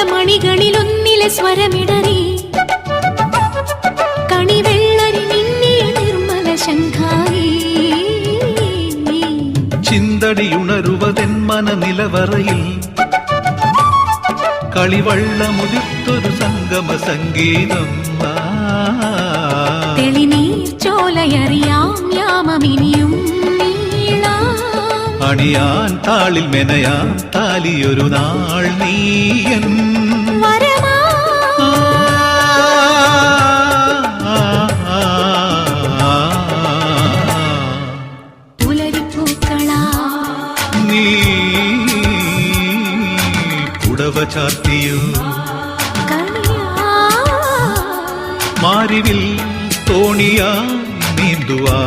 മണികളിലൊന്നിലെ സ്വരമിടറി കണിവെള്ളരി നിന്നിയ നിർമ്മല ശങ്കായി ചിന്തടിയുണരുവതെന്മന നിലവറയിൽ കളിവള്ളമുടുത്തൊരു സംഗമ സംഗീതം തെളിനീർ ചോലയറിയാം യാമമിനിയും അണിയാൻ താളിൽ മെനയാൻ താലിയൊരു നാൾ നീയൻ പുലരിപ്പൂക്കളാ നീ പുടവ ചാർത്തിയോ മാരിവിൽ തോണിയാ നീന്തുവാ